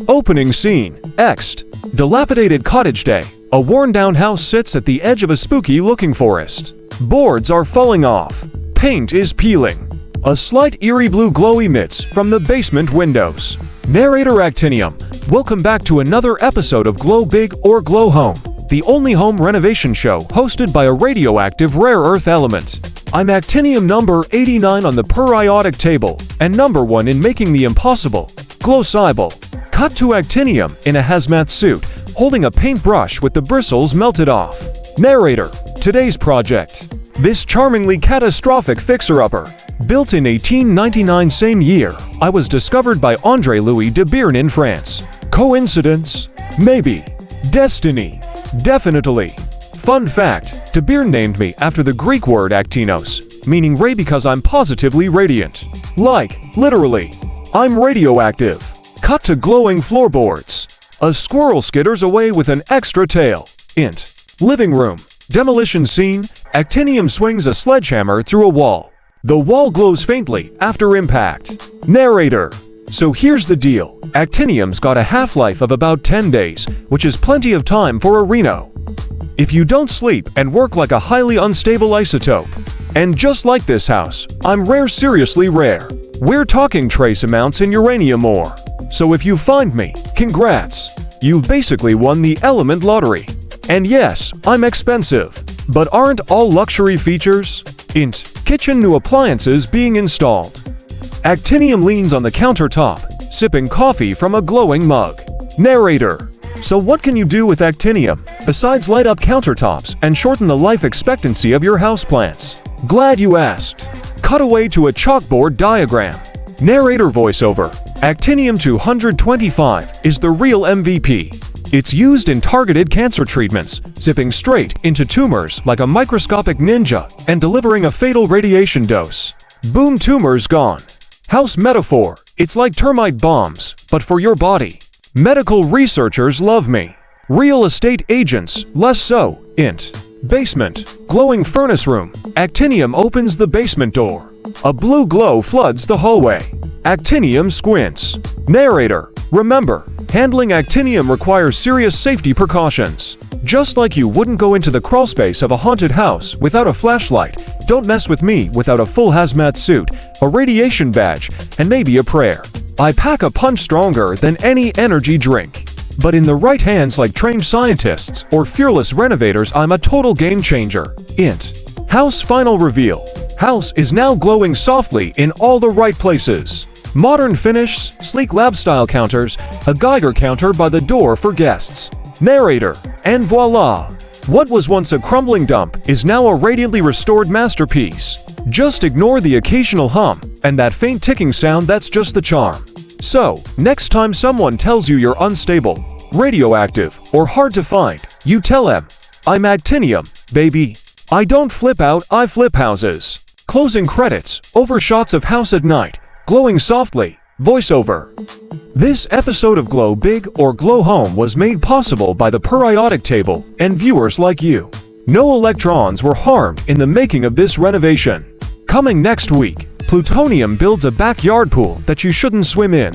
Opening scene. Ext. Dilapidated cottage day. A worn-down house sits at the edge of a spooky-looking forest. Boards are falling off. Paint is peeling. A slight eerie blue glow emits from the basement windows. Narrator Actinium. Welcome back to another episode of Glow Big or Glow Home, the only home renovation show hosted by a radioactive rare earth element. I'm Actinium number 89 on the periodic table, and number 1 in making the impossible, glow-sible. Cut to Actinium in a hazmat suit, holding a paintbrush with the bristles melted off. Narrator. Today's project. This charmingly catastrophic fixer-upper. Built in 1899 same year, I was discovered by André Louis de Bearn in France. Coincidence? Maybe. Destiny? Definitely. Fun fact, de Bearn named me after the Greek word aktinos, meaning ray because I'm positively radiant. Like, literally. I'm radioactive. Cut to glowing floorboards. A squirrel skitters away with an extra tail. Int. Living room. Demolition scene. Actinium swings a sledgehammer through a wall. The wall glows faintly after impact. Narrator. So here's the deal. Actinium's got a half-life of about 10 days, which is plenty of time for a reno. If you don't sleep and work like a highly unstable isotope. And just like this house, I'm rare, seriously rare. We're talking trace amounts in uranium ore. So if you find me, congrats. You've basically won the element lottery. And yes, I'm expensive. But aren't all luxury features? Int. Kitchen new appliances being installed. Actinium leans on the countertop, sipping coffee from a glowing mug. Narrator. So what can you do with Actinium, besides light up countertops and shorten the life expectancy of your houseplants? Glad you asked. Cut away to a chalkboard diagram. Narrator voiceover. Actinium 225 is the real MVP. It's used in targeted cancer treatments, zipping straight into tumors like a microscopic ninja and delivering a fatal radiation dose. Boom, tumors gone. House metaphor. It's like termite bombs, but for your body. Medical researchers love me. Real estate agents, less so. Int. Basement. Glowing furnace room. Actinium opens the basement door. A blue glow floods the hallway. Actinium squints. Narrator. Remember, handling Actinium requires serious safety precautions. Just like you wouldn't go into the crawlspace of a haunted house without a flashlight, don't mess with me without a full hazmat suit, a radiation badge, and maybe a prayer. I pack a punch stronger than any energy drink. But in the right hands like trained scientists or fearless renovators, I'm a total game changer. Int. House final reveal. House is now glowing softly in all the right places. Modern finish, sleek lab-style counters, a Geiger counter by the door for guests. Narrator. And voila! What was once a crumbling dump is now a radiantly restored masterpiece. Just ignore the occasional hum and that faint ticking sound, that's just the charm. So, next time someone tells you you're unstable, radioactive, or hard to find, you tell them, I'm Actinium, baby. I don't flip out, I flip houses. Closing credits, overshots of house at night, glowing softly, voiceover. This episode of Glow Big or Glow Home was made possible by the periodic table and viewers like you. No electrons were harmed in the making of this renovation. Coming next week, plutonium builds a backyard pool that you shouldn't swim in.